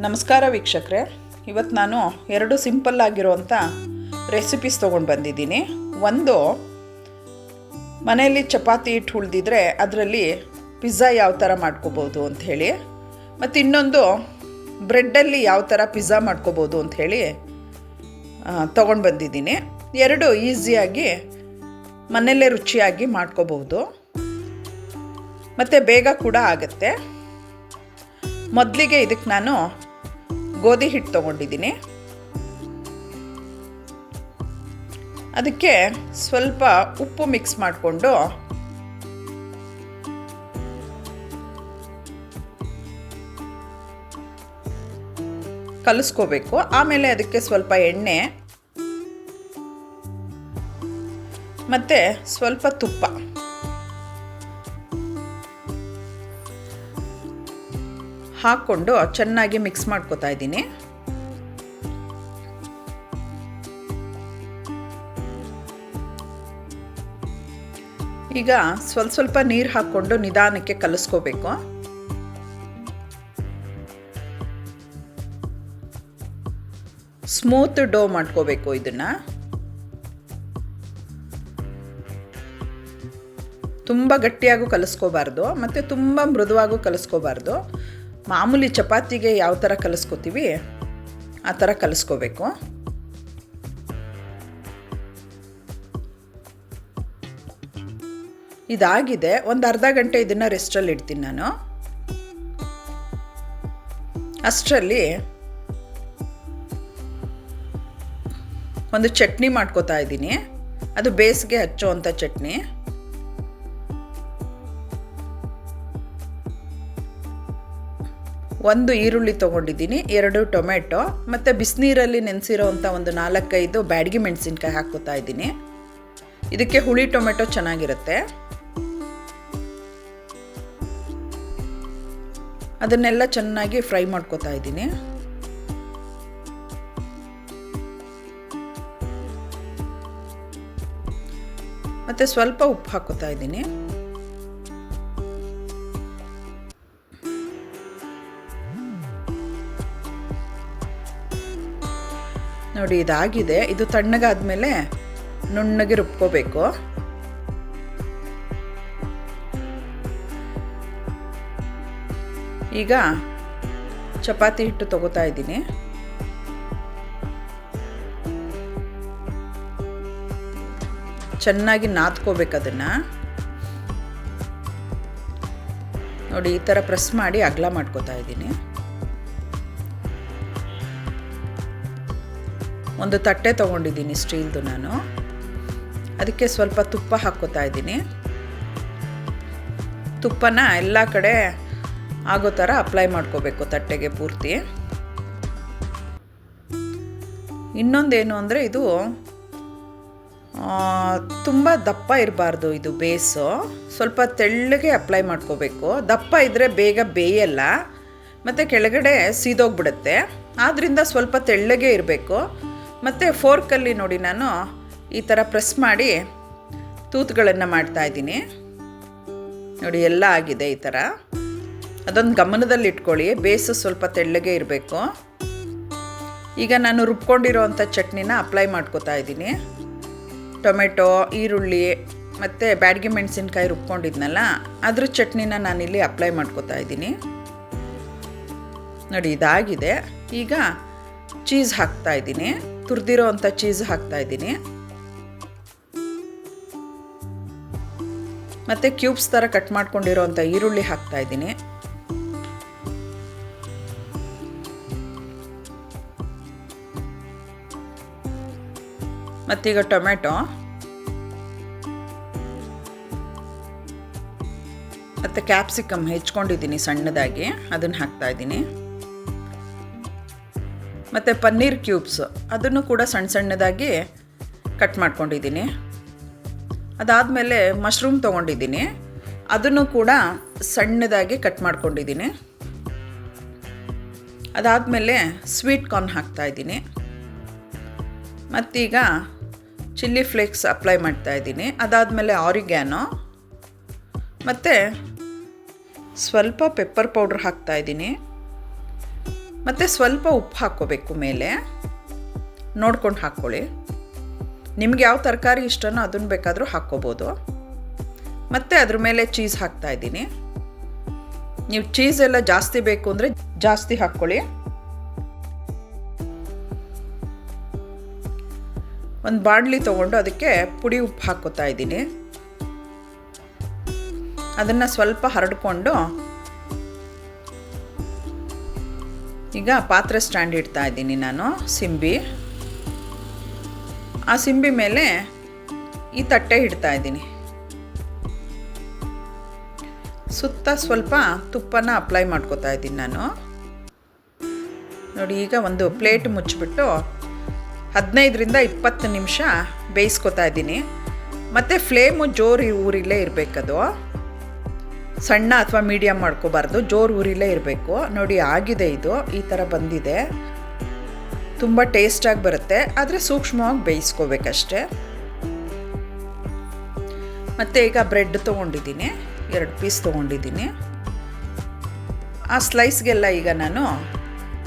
ನಮಸ್ಕಾರ ವೀಕ್ಷಕರೇ, ಇವತ್ತು ನಾನು ಎರಡು ಸಿಂಪಲ್ ಆಗಿರುವಂಥ ರೆಸಿಪೀಸ್ ತೊಗೊಂಡು ಬಂದಿದ್ದೀನಿ. ಒಂದು, ಮನೆಯಲ್ಲಿ ಚಪಾತಿ ಹಿಟ್ಟು ಉಳಿದಿದ್ರೆ ಅದರಲ್ಲಿ ಪಿಜ್ಜಾ ಯಾವ ಥರ ಮಾಡ್ಕೋಬೋದು ಅಂಥೇಳಿ, ಮತ್ತು ಇನ್ನೊಂದು ಬ್ರೆಡ್ಡಲ್ಲಿ ಯಾವ ಥರ ಪಿಜ್ಜಾ ಮಾಡ್ಕೋಬೋದು ಅಂಥೇಳಿ ತೊಗೊಂಡು ಬಂದಿದ್ದೀನಿ. ಎರಡು ಈಸಿಯಾಗಿ ಮನೆಯಲ್ಲೇ ರುಚಿಯಾಗಿ ಮಾಡ್ಕೋಬೋದು ಮತ್ತು ಬೇಗ ಕೂಡ ಆಗುತ್ತೆ. ಮೊದಲಿಗೆ ಇದಕ್ಕೆ ನಾನು ಗೋಧಿ ಹಿಟ್ಟು ತೊಗೊಂಡಿದ್ದೀನಿ. ಅದಕ್ಕೆ ಸ್ವಲ್ಪ ಉಪ್ಪು ಮಿಕ್ಸ್ ಮಾಡಿಕೊಂಡು ಕಲಿಸ್ಕೋಬೇಕು. ಆಮೇಲೆ ಅದಕ್ಕೆ ಸ್ವಲ್ಪ ಎಣ್ಣೆ ಮತ್ತು ಸ್ವಲ್ಪ ತುಪ್ಪ ಹಾಕ್ಕೊಂಡು ಚೆನ್ನಾಗಿ ಮಿಕ್ಸ್ ಮಾಡ್ಕೊತಾ ಇದ್ದೀನಿ. ಈಗ ಸ್ವಲ್ಪ ನೀರು ಹಾಕ್ಕೊಂಡು ನಿಧಾನಕ್ಕೆ ಕಲಿಸ್ಕೋಬೇಕು. ಸ್ಮೂತ್ ಡೋ ಮಾಡ್ಕೋಬೇಕು. ಇದನ್ನು ತುಂಬ ಗಟ್ಟಿಯಾಗೂ ಕಲಿಸ್ಕೋಬಾರ್ದು ಮತ್ತು ತುಂಬ ಮೃದುವಾಗೂ ಕಲಿಸ್ಕೋಬಾರ್ದು. ಮಾಮೂಲಿ ಚಪಾತಿಗೆ ಯಾವ ಥರ ಕಲಿಸ್ಕೋತೀವಿ ಆ ಥರ ಕಲಿಸ್ಕೋಬೇಕು. ಇದಾಗಿದೆ. ಒಂದು ಅರ್ಧ ಗಂಟೆ ಇದನ್ನು ರೆಸ್ಟಲ್ಲಿ ಇಡ್ತೀನಿ ನಾನು. ಅಷ್ಟರಲ್ಲಿ ಒಂದು ಚಟ್ನಿ ಮಾಡ್ಕೋತಾ ಇದ್ದೀನಿ. ಅದು ಬೇಸ್ಗೆ ಹಚ್ಚುವಂಥ ಚಟ್ನಿ. ಒಂದು ಈರುಳ್ಳಿ ತೊಗೊಂಡಿದ್ದೀನಿ, 2 ಟೊಮೆಟೊ ಮತ್ತು ಬಿಸಿನೀರಲ್ಲಿ ನೆನೆಸಿರೋವಂಥ ಒಂದು 4-5 ಬ್ಯಾಡಗಿ ಮೆಣಸಿನ್ಕಾಯಿ ಹಾಕ್ಕೋತಾ ಇದ್ದೀನಿ. ಇದಕ್ಕೆ ಹುಳಿ ಟೊಮೆಟೊ ಚೆನ್ನಾಗಿರುತ್ತೆ. ಅದನ್ನೆಲ್ಲ ಚೆನ್ನಾಗಿ ಫ್ರೈ ಮಾಡ್ಕೋತಾ ಇದ್ದೀನಿ. ಮತ್ತು ಸ್ವಲ್ಪ ಉಪ್ಪು ಹಾಕ್ಕೋತಾ ಇದ್ದೀನಿ. ನೋಡಿ, ಇದಾಗಿದೆ. ಇದು ತಣ್ಣಗಾದ್ಮೇಲೆ ನುಣ್ಣಗೆ ರುಬ್ಕೋಬೇಕು. ಈಗ ಚಪಾತಿ ಹಿಟ್ಟು ತಗೋತಾ ಇದ್ದೀನಿ. ಚೆನ್ನಾಗಿ ನಾದ್ಕೋಬೇಕು ಅದನ್ನು. ನೋಡಿ, ಈ ಥರ ಪ್ರೆಸ್ ಮಾಡಿ ಅಗಲ ಮಾಡ್ಕೋತಾ ಇದ್ದೀನಿ. ಒಂದು ತಟ್ಟೆ ತೊಗೊಂಡಿದ್ದೀನಿ ಸ್ಟೀಲ್ದು ನಾನು. ಅದಕ್ಕೆ ಸ್ವಲ್ಪ ತುಪ್ಪ ಹಾಕ್ಕೋತಾ ಇದ್ದೀನಿ. ತುಪ್ಪನ ಎಲ್ಲ ಕಡೆ ಆಗೋ ಥರ ಅಪ್ಲೈ ಮಾಡ್ಕೋಬೇಕು ತಟ್ಟೆಗೆ ಪೂರ್ತಿ. ಇನ್ನೊಂದೇನು ಅಂದರೆ, ಇದು ತುಂಬ ದಪ್ಪ ಇರಬಾರ್ದು. ಇದು ಬೇಸು ಸ್ವಲ್ಪ ತೆಳ್ಳಗೆ ಅಪ್ಲೈ ಮಾಡ್ಕೋಬೇಕು. ದಪ್ಪ ಇದ್ದರೆ ಬೇಗ ಬೇಯಲ್ಲ ಮತ್ತು ಕೆಳಗಡೆ ಸೀದೋಗ್ಬಿಡುತ್ತೆ. ಆದ್ದರಿಂದ ಸ್ವಲ್ಪ ತೆಳ್ಳಗೆ ಇರಬೇಕು. ಮತ್ತು ಫೋರ್ಕಲ್ಲಿ ನೋಡಿ, ನಾನು ಈ ಥರ ಪ್ರೆಸ್ ಮಾಡಿ ತೂತುಗಳನ್ನು ಮಾಡ್ತಾಯಿದ್ದೀನಿ. ನೋಡಿ, ಎಲ್ಲ ಆಗಿದೆ ಈ ಥರ. ಅದೊಂದು ಗಮನದಲ್ಲಿ ಇಟ್ಕೊಳ್ಳಿ, ಬೇಸು ಸ್ವಲ್ಪ ತೆಳ್ಳಗೆ ಇರಬೇಕು. ಈಗ ನಾನು ರುಬ್ಕೊಂಡಿರೋ ಅಂಥ ಚಟ್ನಿನ ಅಪ್ಲೈ ಮಾಡ್ಕೋತಾ ಇದ್ದೀನಿ. ಟೊಮೆಟೊ, ಈರುಳ್ಳಿ ಮತ್ತು ಬ್ಯಾಡಗಿ ಮೆಣಸಿನ್ಕಾಯಿ ರುಬ್ಕೊಂಡಿದ್ನಲ್ಲ, ಅದ್ರ ಚಟ್ನಿನ ನಾನಿಲ್ಲಿ ಅಪ್ಲೈ ಮಾಡ್ಕೋತಾ ಇದ್ದೀನಿ. ನೋಡಿ, ಇದಾಗಿದೆ. ಈಗ ಚೀಸ್ ಹಾಕ್ತಾ ಇದ್ದೀನಿ. ತುರಿದಿರೋ ಅಂಥ ಚೀಸ್ ಹಾಕ್ತಾ ಇದ್ದೀನಿ. ಮತ್ತು ಕ್ಯೂಬ್ಸ್ ಥರ ಕಟ್ ಮಾಡ್ಕೊಂಡಿರೋ ಅಂಥ ಈರುಳ್ಳಿ ಹಾಕ್ತಾ ಇದ್ದೀನಿ. ಮತ್ತೀಗ ಟೊಮೆಟೊ ಮತ್ತು ಕ್ಯಾಪ್ಸಿಕಮ್ ಹೆಚ್ಕೊಂಡಿದ್ದೀನಿ ಸಣ್ಣದಾಗಿ, ಅದನ್ನು ಹಾಕ್ತಾ ಇದ್ದೀನಿ. ಮತ್ತು ಪನ್ನೀರ್ ಕ್ಯೂಬ್ಸ್, ಅದನ್ನು ಕೂಡ ಸಣ್ಣದಾಗಿ ಕಟ್ ಮಾಡ್ಕೊಂಡಿದ್ದೀನಿ. ಅದಾದಮೇಲೆ ಮಶ್ರೂಮ್ ತೊಗೊಂಡಿದ್ದೀನಿ, ಅದನ್ನು ಕೂಡ ಸಣ್ಣದಾಗಿ ಕಟ್ ಮಾಡ್ಕೊಂಡಿದ್ದೀನಿ. ಅದಾದಮೇಲೆ ಸ್ವೀಟ್ ಕಾರ್ನ್ ಹಾಕ್ತಾಯಿದ್ದೀನಿ. ಮತ್ತೀಗ ಚಿಲ್ಲಿ ಫ್ಲೇಕ್ಸ್ ಅಪ್ಲೈ ಮಾಡ್ತಾಯಿದ್ದೀನಿ. ಅದಾದಮೇಲೆ ಆರಿಗ್ಯಾನೋ ಮತ್ತು ಸ್ವಲ್ಪ ಪೆಪ್ಪರ್ ಪೌಡ್ರ್ ಹಾಕ್ತಾಯಿದ್ದೀನಿ. ಮತ್ತು ಸ್ವಲ್ಪ ಉಪ್ಪು ಹಾಕ್ಕೋಬೇಕು ಮೇಲೆ, ನೋಡ್ಕೊಂಡು ಹಾಕ್ಕೊಳ್ಳಿ. ನಿಮ್ಗೆ ಯಾವ ತರಕಾರಿ ಇಷ್ಟನೋ ಅದನ್ನು ಬೇಕಾದರೂ ಹಾಕ್ಕೋಬೋದು. ಮತ್ತು ಅದ್ರ ಮೇಲೆ ಚೀಸ್ ಹಾಕ್ತಾಯಿದ್ದೀನಿ. ನೀವು ಚೀಸ್ ಎಲ್ಲ ಜಾಸ್ತಿ ಬೇಕು ಅಂದರೆ ಜಾಸ್ತಿ ಹಾಕ್ಕೊಳ್ಳಿ. ಒಂದು ಬಾಣಲಿ ತೊಗೊಂಡು ಅದಕ್ಕೆ ಪುಡಿ ಉಪ್ಪು ಹಾಕ್ಕೋತಾ ಇದ್ದೀನಿ. ಅದನ್ನು ಸ್ವಲ್ಪ ಹರಡ್ಕೊಂಡು ಈಗ ಪಾತ್ರೆ ಸ್ಟ್ಯಾಂಡ್ ಇಡ್ತಾ ಇದ್ದೀನಿ ನಾನು, ಸಿಂಬಿ. ಆ ಸಿಂಬಿ ಮೇಲೆ ಈ ತಟ್ಟೆ ಇಡ್ತಾ ಇದ್ದೀನಿ. ಸುತ್ತ ಸ್ವಲ್ಪ ತುಪ್ಪನ ಅಪ್ಲೈ ಮಾಡ್ಕೋತಾ ಇದ್ದೀನಿ ನಾನು. ನೋಡಿ, ಈಗ ಒಂದು ಪ್ಲೇಟ್ ಮುಚ್ಚಿಬಿಟ್ಟು 15ರಿಂದ 20 ನಿಮಿಷ ಬೇಯಿಸ್ಕೊತಾ ಇದ್ದೀನಿ. ಮತ್ತು ಫ್ಲೇಮು ಜೋರು ಊರಿಲೇ ಇರಬೇಕದು, ಸಣ್ಣ ಅಥವಾ ಮೀಡಿಯಮ್ ಮಾಡ್ಕೋಬಾರ್ದು, ಜೋರು ಊರಿಲೇ ಇರಬೇಕು. ನೋಡಿ, ಆಗಿದೆ, ಇದು ಈ ಥರ ಬಂದಿದೆ. ತುಂಬ ಟೇಸ್ಟಾಗಿ ಬರುತ್ತೆ, ಆದರೆ ಸೂಕ್ಷ್ಮವಾಗಿ ಬೇಯಿಸ್ಕೋಬೇಕಷ್ಟೆ. ಮತ್ತು ಈಗ ಬ್ರೆಡ್ ತೊಗೊಂಡಿದ್ದೀನಿ, 2 ಪೀಸ್ ತೊಗೊಂಡಿದ್ದೀನಿ. ಆ ಸ್ಲೈಸ್ಗೆಲ್ಲ ಈಗ ನಾನು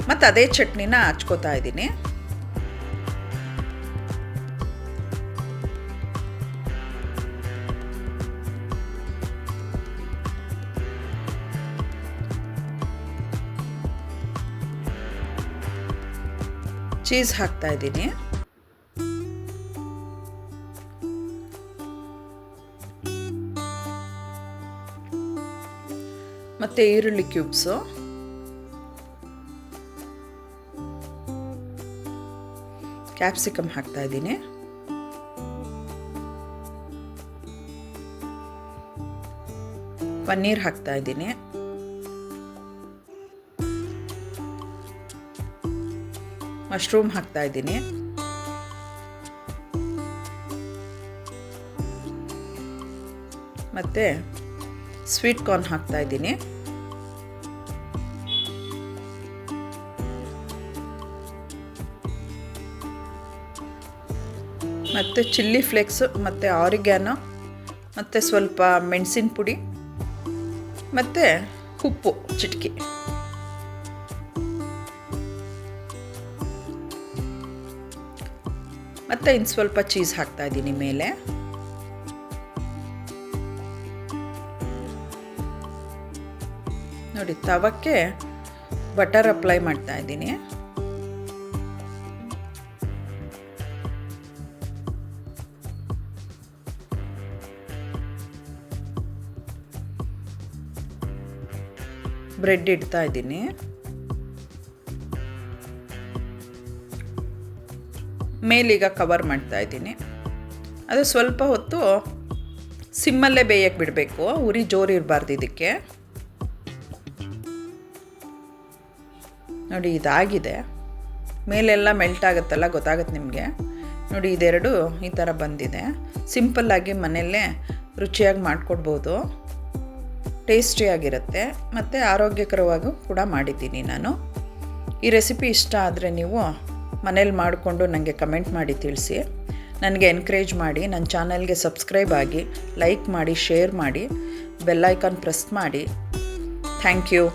ಮತ್ತು ಅದೇ ಚಟ್ನಿನ ಹಚ್ಕೋತಾ ಇದ್ದೀನಿ. ಚೀಸ್ ಹಾಕ್ತಾ ಇದ್ದೀನಿ. ಮತ್ತು ಈರುಳ್ಳಿ ಕ್ಯೂಬ್ಸು, ಕ್ಯಾಪ್ಸಿಕಮ್ ಹಾಕ್ತಾ ಇದ್ದೀನಿ. ಪನ್ನೀರ್ ಹಾಕ್ತಾ ಇದ್ದೀನಿ. ಮಶ್ರೂಮ್ ಹಾಕ್ತಾ ಇದ್ದೀನಿ. ಮತ್ತು ಸ್ವೀಟ್ ಕಾರ್ನ್ ಹಾಕ್ತಾ ಇದ್ದೀನಿ. ಮತ್ತು ಚಿಲ್ಲಿ ಫ್ಲೇಕ್ಸು ಮತ್ತು ಆರಿಗ್ಯಾನೋ ಮತ್ತು ಸ್ವಲ್ಪ ಮೆಣಸಿನ ಪುಡಿ ಮತ್ತು ಉಪ್ಪು ಚಿಟಿಕೆ. ಮತ್ತು ಇನ್ನು ಸ್ವಲ್ಪ ಚೀಸ್ ಹಾಕ್ತಾ ಇದ್ದೀನಿ ಮೇಲೆ. ನೋಡಿ, ತವಕ್ಕೆ ಬಟರ್ ಅಪ್ಲೈ ಮಾಡ್ತಾ ಇದ್ದೀನಿ. ಬ್ರೆಡ್ ಇಡ್ತಾ ಇದ್ದೀನಿ. ಮೇಲೀಗ ಕವರ್ ಮಾಡ್ತಾ ಇದ್ದೀನಿ. ಅದು ಸ್ವಲ್ಪ ಹೊತ್ತು ಸಿಮ್ಮಲ್ಲೇ ಬೇಯಕ್ಕೆ ಬಿಡಬೇಕು, ಉರಿ ಜೋರು ಇರಬಾರ್ದು ಇದಕ್ಕೆ. ನೋಡಿ, ಇದಾಗಿದೆ. ಮೇಲೆಲ್ಲ ಮೆಲ್ಟ್ ಆಗುತ್ತಲ್ಲ, ಗೊತ್ತಾಗುತ್ತೆ ನಿಮಗೆ. ನೋಡಿ, ಇದೆರಡು ಈ ಥರ ಬಂದಿದೆ. ಸಿಂಪಲ್ಲಾಗಿ ಮನೆಯಲ್ಲೇ ರುಚಿಯಾಗಿ ಮಾಡಿಕೊಡ್ಬೋದು, ಟೇಸ್ಟಿಯಾಗಿರುತ್ತೆ ಮತ್ತು ಆರೋಗ್ಯಕರವಾಗೂ ಕೂಡ ಮಾಡಿದ್ದೀನಿ ನಾನು. ಈ ರೆಸಿಪಿ ಇಷ್ಟ ಆದರೆ ನೀವು ಮನೇಲಿ ಮಾಡಿಕೊಂಡು ನನಗೆ ಕಮೆಂಟ್ ಮಾಡಿ ತಿಳಿಸಿ. ನನಗೆ ಎನ್ಕರೇಜ್ ಮಾಡಿ, ನನ್ನ ಚಾನಲ್ಗೆ ಸಬ್ಸ್ಕ್ರೈಬ್ ಆಗಿ, ಲೈಕ್ ಮಾಡಿ, ಶೇರ್ ಮಾಡಿ, ಬೆಲ್ ಐಕಾನ್ ಪ್ರೆಸ್ ಮಾಡಿ. Thank you.